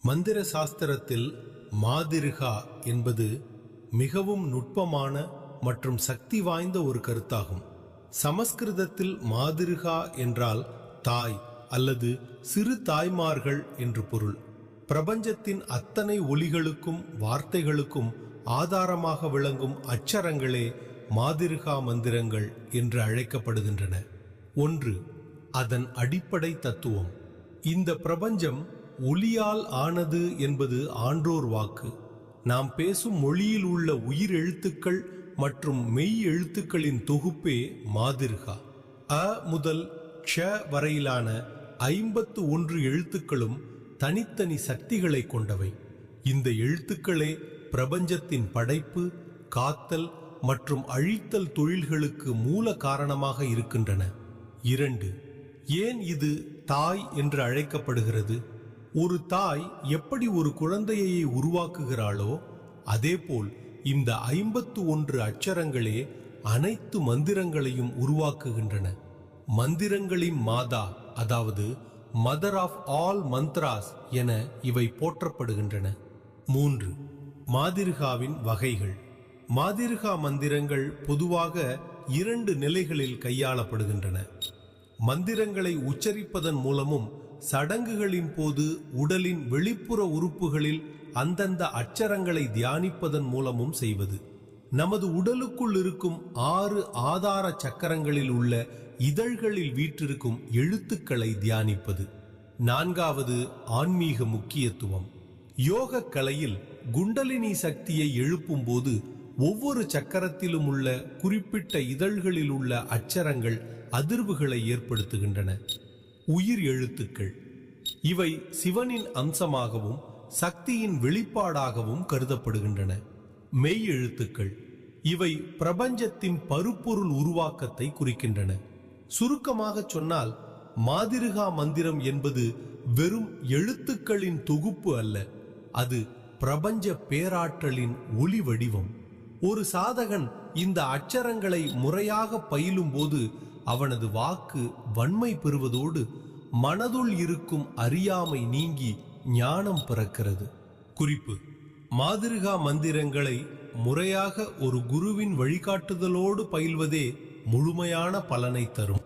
மந்திர சாஸ்திரத்தில் மாதிருகா என்பது மிகவும் நுட்பமான மற்றும் சக்தி வாய்ந்த ஒரு கருத்தாகும். சமஸ்கிருதத்தில் மாதிருகா என்றால் தாய் அல்லது சிறு தாய்மார்கள் என்று பொருள். பிரபஞ்சத்தின் அத்தனை ஒலிகளுக்கும் வார்த்தைகளுக்கும் ஆதாரமாக விளங்கும் அச்சரங்களே மாதிருகா மந்திரங்கள் என்று அழைக்கப்படுகின்றன. 1. அதன் அடிப்படை தத்துவம். இந்த பிரபஞ்சம் ஒலியால் ஆனது என்பது ஆன்றோர் வாக்கு. நாம் பேசும் மொழியில் உள்ள உயிர் எழுத்துக்கள் மற்றும் மெய் எழுத்துக்களின் தொகுப்பே மாதிருகா. அ முதல் க்ஷ வரையிலான 51 எழுத்துக்களும் தனித்தனி சக்திகளை கொண்டவை. இந்த எழுத்துக்களே பிரபஞ்சத்தின் படைப்பு, காத்தல் மற்றும் அழித்தல் தொழில்களுக்கு மூல காரணமாக இருக்கின்றன. 2. ஏன் இது தாய் என்று அழைக்கப்படுகிறது? ஒரு தாய் எப்படி ஒரு குழந்தையை உருவாக்குகிறாளோ அதேபோல் இந்த 51 அட்சரங்களே அனைத்து மந்திரங்களையும் உருவாக்குகின்றன. மந்திரங்களின் மாதா, அதாவது மதர் ஆஃப் ஆல் மந்த்ராஸ் என இவை போற்றப்படுகின்றன. 3. மாதிருகாவின் வகைகள். மாதிருகா மந்திரங்கள் பொதுவாக 2 நிலைகளில் கையாளப்படுகின்றன. மந்திரங்களை உச்சரிப்பதன் மூலமும் சடங்குகளின் போது உடலின் வெளிப்புற உறுப்புகளில் அந்தந்த அட்சரங்களை தியானிப்பதன் மூலமும் செய்வது. நமது உடலுக்குள் இருக்கும் 6 ஆதார சக்கரங்களில் உள்ள இதழ்களில் வீற்றிருக்கும் எழுத்துக்களை தியானிப்பது. 4. ஆன்மீக முக்கியத்துவம். யோக கலையில் குண்டலினி சக்தியை எழுப்பும் போது ஒவ்வொரு சக்கரத்திலும் உள்ள குறிப்பிட்ட இதழ்களில் உள்ள அட்சரங்கள் அதிர்வுகளை ஏற்படுத்துகின்றன. உயிர் எழுத்துக்கள். இவை சிவனின் அம்சமாகவும் சக்தியின் வெளிப்பாடாகவும் கருதப்படுகின்றன. மெய் எழுத்துக்கள். இவை பிரபஞ்சத்தின் பருப்பொருள் உருவாக்கத்தை குறிக்கின்றன. சுருக்கமாக சொன்னால் மாதிருகா மந்திரம் என்பது வெறும் எழுத்துக்களின் தொகுப்பு அல்ல, அது பிரபஞ்ச பேராற்றலின் ஒளி வடிவம். ஒரு சாதகன் இந்த அட்சரங்களை முறையாக பயிலும் போது அவனது வாக்கு வன்மை பெறுவதோடு மனதுள் இருக்கும் அறியாமை நீங்கி ஞானம் பிறக்கிறது. குறிப்பு: மாதிருகா மந்திரங்களை முறையாக ஒரு குருவின் வழிகாட்டுதலோடு பயில்வதே முழுமையான பலனை தரும்.